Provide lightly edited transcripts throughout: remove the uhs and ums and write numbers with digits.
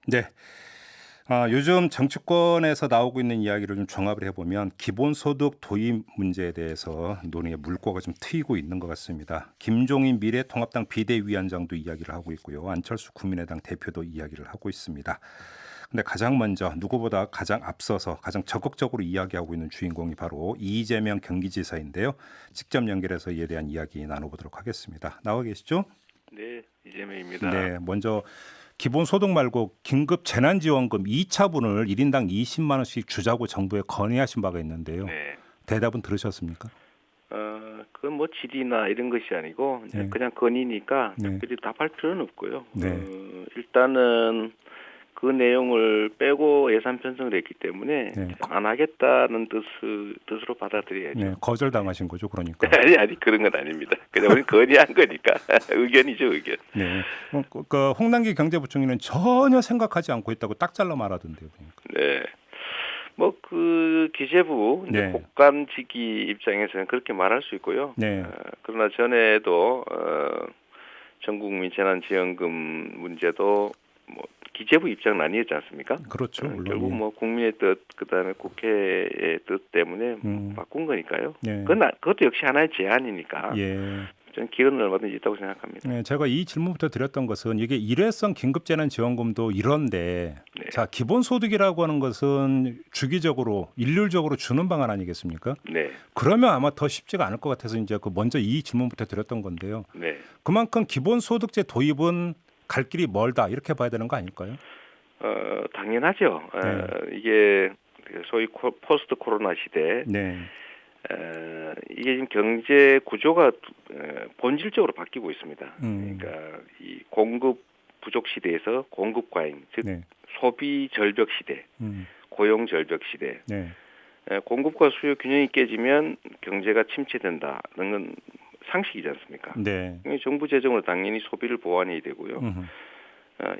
네. 요즘 정치권에서 나오고 있는 이야기를 좀 종합을 해보면 기본소득 도입 문제에 대해서 논의의 물꼬가 좀 트이고 있는 것 같습니다. 김종인 미래통합당 비대위원장도 이야기를 하고 있고요. 안철수 국민의당 대표도 이야기를 하고 있습니다. 근데 가장 먼저 누구보다 가장 앞서서 가장 적극적으로 이야기하고 있는 주인공이 바로 이재명 경기지사인데요. 직접 연결해서 이에 대한 이야기 나눠보도록 하겠습니다. 나와 계시죠? 네, 이재명입니다. 네, 먼저 기본소득 말고 긴급 재난지원금 2차분을 1인당 20만 원씩 주자고 정부에 건의하신 바가 있는데요. 네, 대답은 들으셨습니까? 그건 뭐 질의나 이런 것이 아니고 이제 네, 그냥 건의니까 네, 특별히 답할 필요는 없고요. 네, 일단은 그 내용을 빼고 예산 편성을 했기 때문에 네, 안 하겠다는 뜻으로 네, 받아들여야죠. 거절당하신 거죠, 그러니까. 아니 그런 건 아닙니다. 그냥 우리 건의한 거니까 의견이죠, 의견. 네, 홍남기 경제부총리는 전혀 생각하지 않고 있다고 딱 잘라 말하던데요, 보니까. 네. 뭐 그 기재부 이제 네, 국감지기 입장에서는 그렇게 말할 수 있고요. 네, 그러나 전에도 전국민 재난지원금 문제도 뭐 기재부 입장은 아니었지 않습니까? 그렇죠, 물론. 결국 예. 뭐 국민의 뜻 그다음에 국회의 뜻 때문에 음, 바꾼 거니까요. 네, 그것도 역시 하나의 제안이니까 예. 저는 기회는 얼마든지 있다고 생각합니다. 네, 제가 이 질문부터 드렸던 것은 이게 일회성 긴급재난지원금도 이런데 네, 자 기본소득이라고 하는 것은 주기적으로 일률적으로 주는 방안 아니겠습니까? 네, 그러면 아마 더 쉽지가 않을 것 같아서 이제 그 먼저 이 질문부터 드렸던 건데요. 네. 그만큼 기본소득제 도입은 갈 길이 멀다 이렇게 봐야 되는 거 아닐까요? 당연하죠. 네, 이게 소위 포스트 코로나 시대 네, 이게 지금 경제 구조가 본질적으로 바뀌고 있습니다. 음, 그러니까 이 공급 부족 시대에서 공급 과잉, 즉 네, 소비 절벽 시대, 음, 고용 절벽 시대, 네, 공급과 수요 균형이 깨지면 경제가 침체된다는 건 상식이지 않습니까? 네, 정부 재정으로 당연히 소비를 보완해야 되고요. 음흠,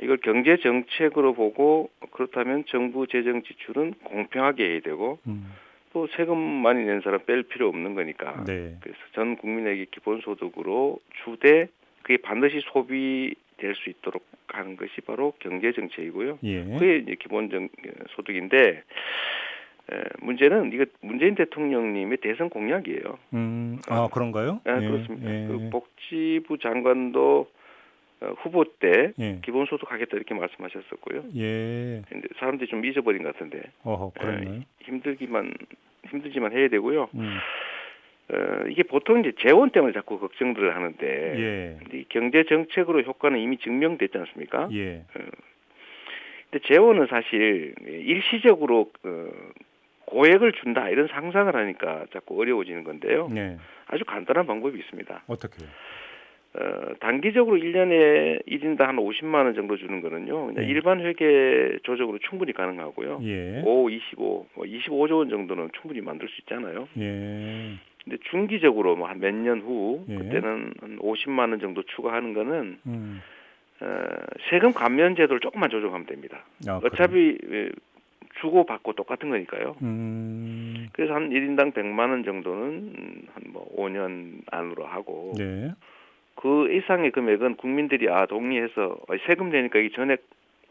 이걸 경제 정책으로 보고 그렇다면 정부 재정 지출은 공평하게 해야 되고 음, 또 세금 많이 낸 사람 뺄 필요 없는 거니까. 네, 그래서 전 국민에게 기본소득으로 주되 그게 반드시 소비될 수 있도록 하는 것이 바로 경제 정책이고요. 예, 그게 이제 기본 소득인데 문제는 이거 문재인 대통령님의 대선 공약이에요. 그런가요? 예, 그렇습니다. 그 예, 복지부 장관도 후보 때 예, 기본소득 하겠다 이렇게 말씀하셨었고요. 예, 근데 사람들이 좀 잊어버린 것 같은데 그랬나요? 힘들지만 해야 되고요. 음. 이게 보통 이제 재원 때문에 자꾸 걱정들을 하는데, 예, 근데 이 경제 정책으로 효과는 이미 증명됐지 않습니까? 예, 근데 재원은 사실 일시적으로 고액을 준다 이런 상상을 하니까 자꾸 어려워지는 건데요. 네. 아주 간단한 방법이 있습니다. 어떻게요? 단기적으로 1년에 1인당 한 50만 원 정도 주는 거는요. 그냥 예, 일반 회계 조정으로 충분히 가능하고요. 예, 25, 25조 원 정도는 충분히 만들 수 있잖아요. 예, 근데 중기적으로 뭐 한 몇 년 후 예. 그때는 한 50만 원 정도 추가하는 거는 음, 세금 감면 제도를 조금만 조정하면 됩니다. 그래요? 어차피 주고 받고 똑같은 거니까요. 그래서 한 1인당 100만 원 정도는 한 뭐 5년 안으로 하고 네, 그 이상의 금액은 국민들이 동의해서 세금 내니까 이게 전액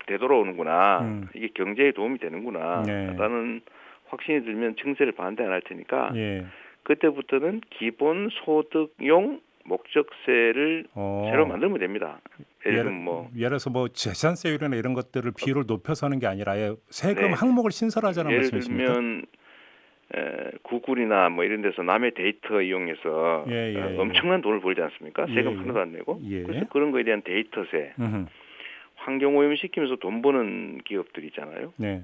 되돌아오는구나. 이게 경제에 도움이 되는구나. 네, 라는 확신이 들면 증세를 반대 안 할 테니까 예, 그때부터는 기본 소득용 목적세를 새로 만들면 됩니다. 예를 들면 예를 들어서 뭐 재산세율이나 이런 것들을 비율을 높여서 하는 게 아니라 아예 세금 네, 항목을 신설하자는 예를 말씀이십니까? 들면 구글이나 뭐 이런 데서 남의 데이터 이용해서 예, 예, 엄청난 돈을 벌지 않습니까? 예, 세금 예, 하나도 안 내고. 예, 그래서 그런 거에 대한 데이터세, 음흠, 환경오염 시키면서 돈 버는 기업들 있잖아요. 네,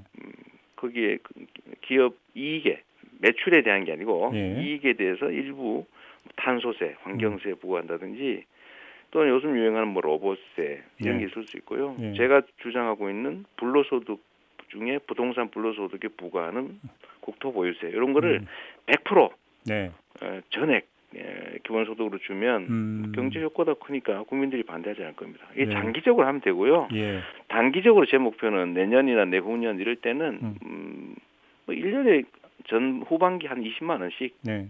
거기에 기업 이익에 매출에 대한 게 아니고 예, 이익에 대해서 일부 탄소세, 환경세 부과한다든지 또는 요즘 유행하는 뭐 로봇세 이런 게 있을 수 있고요. 예, 제가 주장하고 있는 불로소득 중에 부동산 불로소득에 부과하는 국토보유세 이런 거를 100% 네, 전액 기본소득으로 주면 경제 효과가 크니까 국민들이 반대하지 않을 겁니다. 이게 네. 장기적으로 하면 되고요. 예, 단기적으로 제 목표는 내년이나 내후년 이럴 때는 뭐 1년에 전 후반기 한 20만 원씩 네,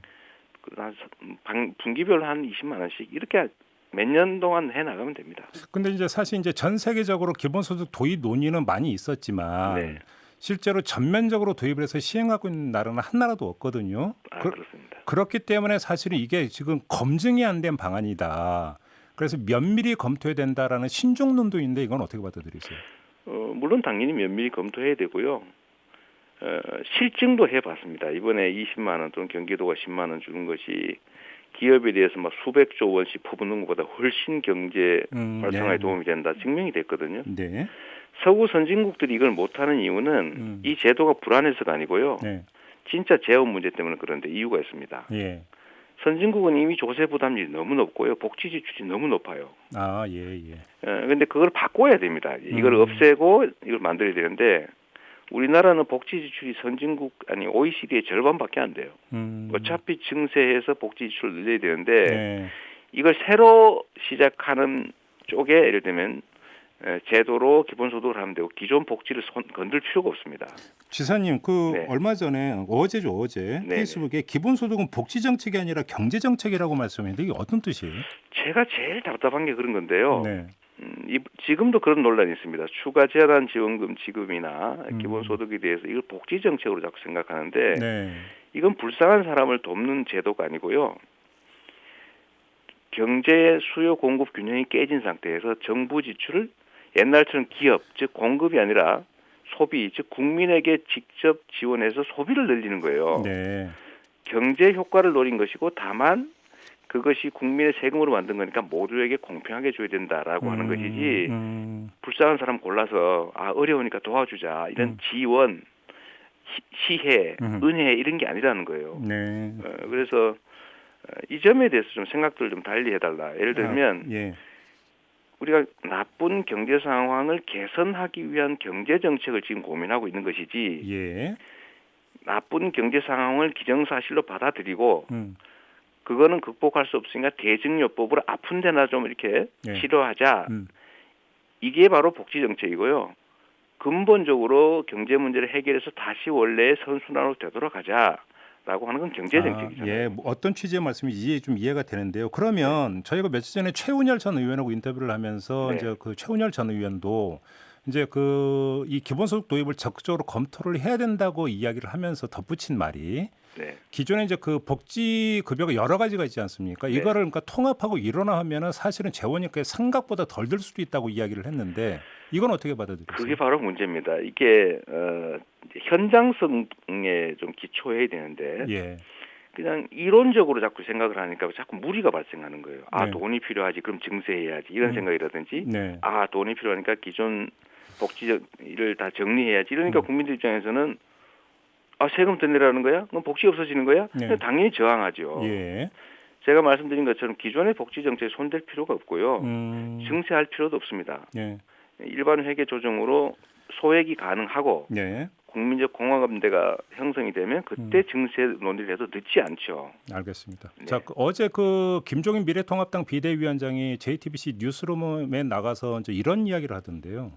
분기별로 한 20만 원씩 이렇게 몇 년 동안 해 나가면 됩니다. 근데 이제 사실 이제 전 세계적으로 기본소득 도입 논의는 많이 있었지만 네. 실제로 전면적으로 도입을 해서 시행하고 있는 나라는 한 나라도 없거든요. 그렇습니다. 그렇기 때문에 사실은 이게 지금 검증이 안 된 방안이다. 그래서 면밀히 검토해야 된다라는 신중론도 있는데 이건 어떻게 받아들이세요? 물론 당연히 면밀히 검토해야 되고요. 실증도 해봤습니다. 이번에 20만 원 또는 경기도가 10만 원 주는 것이 기업에 대해서 막 수백조 원씩 퍼붓는 것보다 훨씬 경제 활성화에 네. 도움이 된다 증명이 됐거든요. 네. 서구 선진국들이 이걸 못하는 이유는 이 제도가 불안해서가 아니고요. 네. 진짜 재원 문제 때문에 그런데 이유가 있습니다. 예. 선진국은 이미 조세 부담률이 너무 높고요. 복지 지출이 너무 높아요. 아, 예. 근데 그걸 바꿔야 됩니다. 이걸 없애고 이걸 만들어야 되는데 우리나라는 복지 지출이 선진국 아니 OECD의 절반밖에 안 돼요. 어차피 증세해서 복지 지출을 늘려야 되는데 네. 이걸 새로 시작하는 쪽에 예를 들면 제도로 기본소득을 하면 되고 기존 복지를 건들 필요가 없습니다. 지사님, 네. 얼마 전에 어제 페이스북에 기본소득은 복지 정책이 아니라 경제 정책이라고 말씀했는데 이게 어떤 뜻이에요? 제가 제일 답답한 게 그런 건데요. 네. 지금도 그런 논란이 있습니다. 추가 재난 지원금 지급이나 기본소득에 대해서 이걸 복지 정책으로 자꾸 생각하는데 네. 이건 불쌍한 사람을 돕는 제도가 아니고요. 경제 수요 공급 균형이 깨진 상태에서 정부 지출을 옛날처럼 기업, 즉 공급이 아니라 소비, 즉 국민에게 직접 지원해서 소비를 늘리는 거예요. 네. 경제 효과를 노린 것이고 다만 그것이 국민의 세금으로 만든 거니까 모두에게 공평하게 줘야 된다라고 하는 것이지 불쌍한 사람 골라서 어려우니까 도와주자 이런 지원, 시혜, 은혜 이런 게 아니라는 거예요. 네. 그래서 이 점에 대해서 좀 생각들을 좀 달리 해달라. 예를 들면 예. 우리가 나쁜 경제 상황을 개선하기 위한 경제 정책을 지금 고민하고 있는 것이지 예. 나쁜 경제 상황을 기정사실로 받아들이고 그거는 극복할 수 없으니까 대증요법으로 아픈 데나 좀 이렇게 치료하자. 이게 바로 복지 정책이고요. 근본적으로 경제 문제를 해결해서 다시 원래의 선순환으로 되돌아가자라고 하는 건 경제 정책이잖아요. 예, 어떤 취지의 말씀인지 좀 이해가 되는데요. 그러면 저희가 며칠 전에 최운열 전 의원하고 인터뷰를 하면서 이제 그 최운열 전 의원도 이제 이 기본소득 도입을 적극적으로 검토를 해야 된다고 이야기를 하면서 덧붙인 말이 기존에 이제 그 복지 급여가 여러 가지가 있지 않습니까? 이거를 그러니까 통합하고 일원화하면은 사실은 재원이 생각보다 덜 들 수도 있다고 이야기를 했는데 이건 어떻게 받아들이세요? 그게 바로 문제입니다. 이게 현장성에 좀 기초해야 되는데 그냥 이론적으로 자꾸 생각을 하니까 자꾸 무리가 발생하는 거예요. 돈이 필요하지 그럼 증세해야지 이런 생각이라든지 돈이 필요하니까 기존 복지를 다 정리해야지 이러니까 국민들 입장에서는 세금 더 내라는 거야? 그럼 복지 없어지는 거야? 당연히 저항하죠. 제가 말씀드린 것처럼 기존의 복지 정책에 손댈 필요가 없고요. 증세할 필요도 없습니다. 일반 회계 조정으로 소액이 가능하고 국민적 공감대가 형성이 되면 그때 증세 논의를 해도 늦지 않죠. 알겠습니다. 자, 어제 김종인 미래통합당 비대위원장이 JTBC 뉴스룸에 나가서 이제 이런 이야기를 하던데요.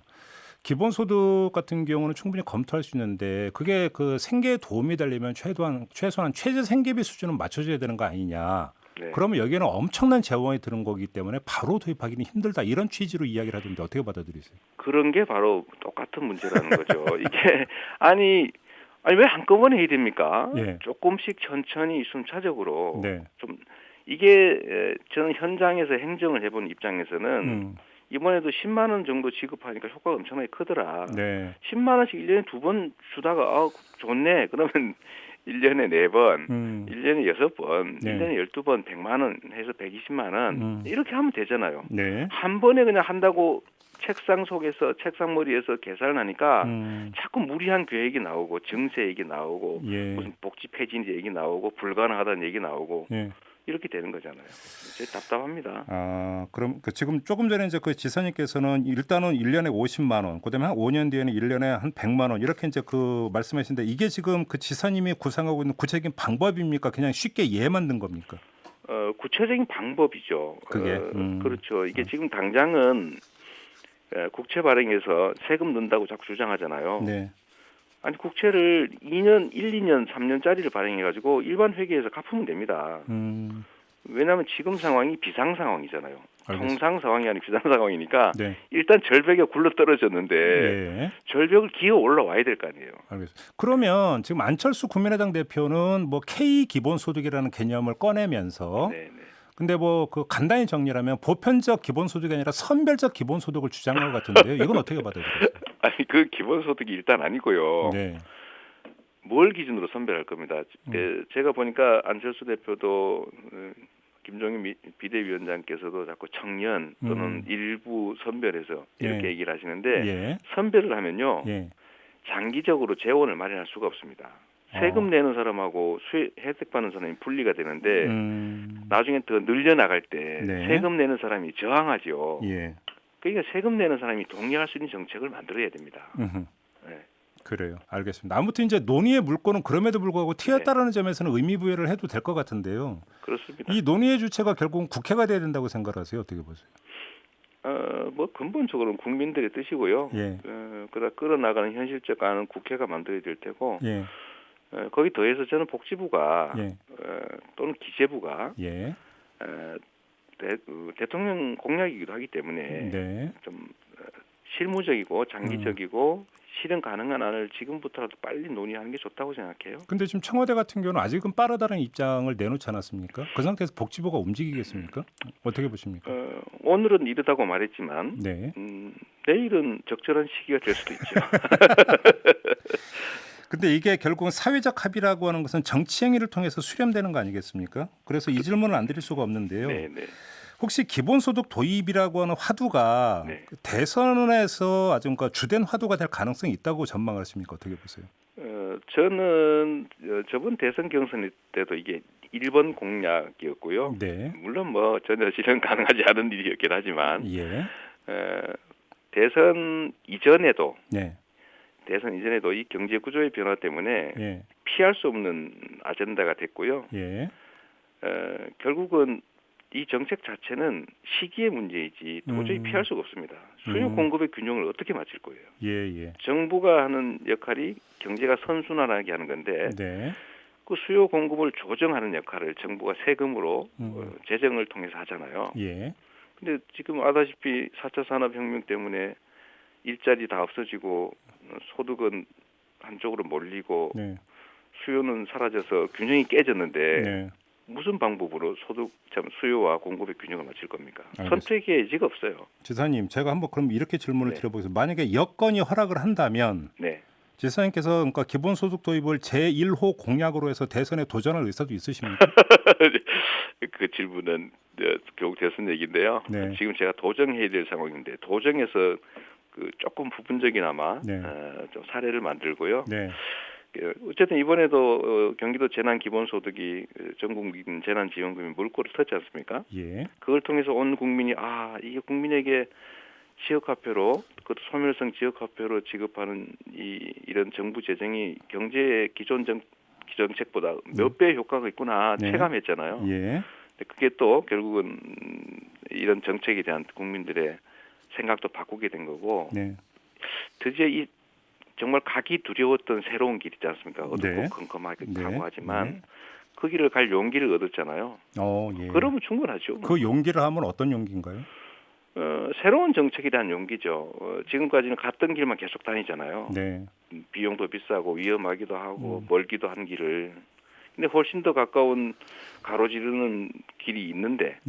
기본소득 같은 경우는 충분히 검토할 수 있는데 그게 생계에 도움이 되려면 최소한 최저 생계비 수준은 맞춰줘야 되는 거 아니냐. 그러면 여기에는 엄청난 재원이 드는 거기 때문에 바로 도입하기는 힘들다. 이런 취지로 이야기를 하던데 어떻게 받아들이세요? 그런 게 바로 똑같은 문제라는 거죠. 이게 아니 왜 한꺼번에 해야 됩니까? 조금씩 천천히 순차적으로 좀 이게 저는 현장에서 행정을 해본 입장에서는 이번에도 10만 원 정도 지급하니까 효과가 엄청나게 크더라. 10만 원씩 1년에 2번 주다가 좋네. 그러면 1년에 4번, 1년에 6번, 1년에 12번 100만 원 해서 120만 원 이렇게 하면 되잖아요. 한 번에 그냥 한다고 책상머리에서 계산을 하니까 자꾸 무리한 계획이 나오고 증세 얘기 나오고 무슨 복지 폐지 얘기 나오고 불가능하다는 얘기 나오고 이렇게 되는 거잖아요. 이제 답답합니다. 그럼 지금 조금 전에 이제 지사님께서는 일단은 1년에 50만 원, 그다음에 한 5년 뒤에는 1년에 한 100만 원 이렇게 이제 말씀하시는데 이게 지금 지사님이 구상하고 있는 구체적인 방법입니까? 그냥 쉽게 예만 든 겁니까? 구체적인 방법이죠. 그게 그렇죠. 이게 지금 당장은 국채 발행해서 세금 넣는다고 자꾸 주장하잖아요. 아니 국채를 1, 2년, 3년짜리를 발행해가지고 일반 회계에서 갚으면 됩니다. 왜냐하면 지금 상황이 비상 상황이잖아요. 통상 상황이 아니고 비상 상황이니까 네. 일단 절벽에 굴러 떨어졌는데 예. 절벽을 기어 올라와야 될 거 아니에요. 알겠습니다. 그러면 지금 안철수 국민의당 대표는 뭐 K 기본소득이라는 개념을 꺼내면서 네. 근데 뭐 그 간단히 정리하면 보편적 기본소득이 아니라 선별적 기본소득을 주장한 것 같은데요. 이건 어떻게 받아들여요? 아니 그 기본소득이 일단 아니고요. 네. 뭘 기준으로 선별할 겁니다. 제가 보니까 안철수 대표도 김종인 비대위원장께서도 자꾸 청년 또는 일부 선별해서 이렇게 얘기를 하시는데 선별을 하면요. 장기적으로 재원을 마련할 수가 없습니다. 세금 내는 사람하고 혜택 받는 사람이 분리가 되는데 나중에 더 늘려나갈 때 세금 내는 사람이 저항하죠. 그러니까 세금 내는 사람이 동의할 수 있는 정책을 만들어야 됩니다. 네. 그래요. 알겠습니다. 아무튼 이제 논의의 물꼬는 그럼에도 불구하고 튀었다라는 점에서는 의미 부여를 해도 될 것 같은데요. 그렇습니다. 이 논의의 주체가 결국은 국회가 돼야 된다고 생각하세요? 어떻게 보세요? 뭐 근본적으로는 국민들의 뜻이고요. 그러다 끌어나가는 현실적 안은 국회가 만들어야 될 테고 거기 더해서 저는 복지부가 또는 기재부가 대통령 공약이기도 하기 때문에 좀 실무적이고 장기적이고 실현 가능한 안을 지금부터라도 빨리 논의하는 게 좋다고 생각해요. 근데 지금 청와대 같은 경우는 아직은 빠르다는 입장을 내놓지 않았습니까? 그 상태에서 복지부가 움직이겠습니까? 어떻게 보십니까? 오늘은 이르다고 말했지만 내일은 적절한 시기가 될 수도 있죠. 근데 이게 결국은 사회적 합의라고 하는 것은 정치 행위를 통해서 수렴되는 거 아니겠습니까? 그래서 이 질문을 안 드릴 수가 없는데요. 혹시 기본소득 도입이라고 하는 화두가 대선에서 아주 주된 화두가 될 가능성이 있다고 전망하십니까? 어떻게 보세요? 저는 저번 대선 경선 때도 이게 1번 공약이었고요. 물론 뭐 전혀 실현 가능하지 않은 일이었긴 하지만 대선 이전에도 이 경제 구조의 변화 때문에 피할 수 없는 아젠다가 됐고요. 결국은 이 정책 자체는 시기의 문제이지 도저히 피할 수가 없습니다. 수요 공급의 균형을 어떻게 맞출 거예요? 정부가 하는 역할이 경제가 선순환하게 하는 건데 그 수요 공급을 조정하는 역할을 정부가 세금으로 재정을 통해서 하잖아요. 근데 지금 아다시피 4차 산업혁명 때문에 일자리 다 없어지고 소득은 한쪽으로 몰리고 수요는 사라져서 균형이 깨졌는데 무슨 방법으로 수요와 공급의 균형을 맞출 겁니까? 선택의 여지가 없어요. 지사님, 제가 한번 그럼 이렇게 질문을 드려보겠습니다. 만약에 여건이 허락을 한다면 지사님께서 그러니까 기본소득 도입을 제1호 공약으로 해서 대선에 도전할 의사도 있으십니까? 그 질문은 결국 대선 얘기인데요. 지금 제가 도정해야 될 상황인데 도정해서 그 조금 부분적이나마 좀 사례를 만들고요. 어쨌든 이번에도 경기도 재난기본소득이 전국민 재난지원금이 물꼬를 텄지 않습니까? 그걸 통해서 온 국민이 이게 국민에게 지역화폐로 그 소멸성 지역화폐로 지급하는 이런 정부 재정이 경제의 기존 정책보다 몇 배 효과가 있구나 체감했잖아요. 근데 그게 또 결국은 이런 정책에 대한 국민들의 생각도 바꾸게 된 거고 드디어 이 정말 가기 두려웠던 새로운 길 있지 않습니까? 어둡고 컴컴하게 각오하지만 그 길을 갈 용기를 얻었잖아요. 그러면 충분하죠. 그 용기를 하면 어떤 용기인가요? 새로운 정책에 대한 용기죠. 지금까지는 갔던 길만 계속 다니잖아요. 비용도 비싸고 위험하기도 하고 멀기도 한 길을. 근데 훨씬 더 가까운 가로지르는 길이 있는데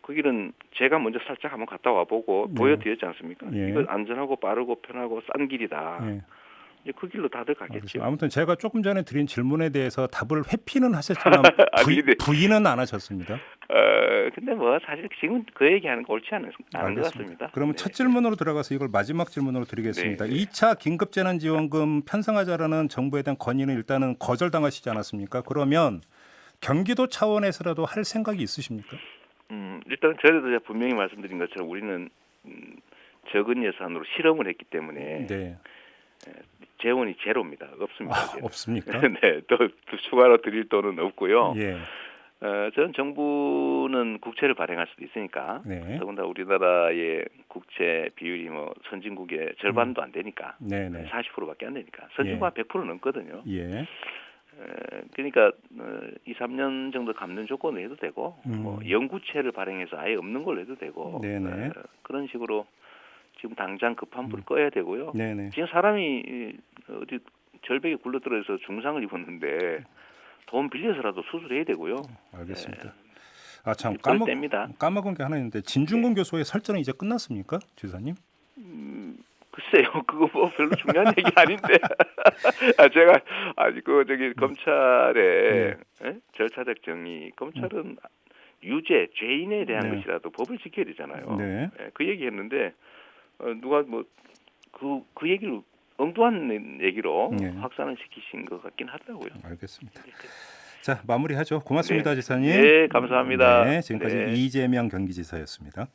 그 길은 제가 먼저 살짝 한번 갔다 와보고 보여드렸지 않습니까? 이건 안전하고 빠르고 편하고 싼 길이다. 그 길로 다들 가겠죠. 아무튼 제가 조금 전에 드린 질문에 대해서 답을 회피는 하셨지만 부인은 안 하셨습니다. 근데 뭐 사실 지금 그 얘기하는 거 옳지 않은 것 같습니다. 그러면 첫 질문으로 들어가서 이걸 마지막 질문으로 드리겠습니다. 2차 긴급재난지원금 편성하자라는 정부에 대한 건의는 일단은 거절당하시지 않았습니까? 그러면 경기도 차원에서라도 할 생각이 있으십니까? 일단 저희도 분명히 말씀드린 것처럼 우리는 적은 예산으로 실험을 했기 때문에 재원이 제로입니다. 없습니다. 없습니까? 또 추가로 드릴 돈은 없고요. 전 정부는 국채를 발행할 수도 있으니까 더군다나 우리나라의 국채 비율이 뭐 선진국의 절반도 안 되니까 40%밖에 안 되니까 선진국 한 100% 넘거든요. 그러니까 2, 3년 정도 감면 조건을 해도 되고 뭐 영구채를 발행해서 아예 없는 걸로 해도 되고 그런 식으로 지금 당장 급한 불 꺼야 되고요. 네네. 지금 사람이 어디 절벽에 굴러들어서 중상을 입었는데 돈 빌려서라도 수술해야 되고요. 알겠습니다. 참 까먹은 게 하나 있는데 진중권 교수의 설전은 이제 끝났습니까, 지사님? 글쎄요, 그거 뭐 별로 중요한 얘기 아닌데. 제가 아직 검찰의 절차적 정의, 검찰은 유죄, 죄인에 대한 것이라도 법을 지켜야 되잖아요. 그 얘기했는데 누가 뭐 그 얘기를 엉뚱한 얘기로 확산을 시키신 것 같긴 하더라고요. 알겠습니다. 자, 마무리하죠. 고맙습니다, 지사님. 네, 감사합니다. 지금까지 이재명 경기지사였습니다.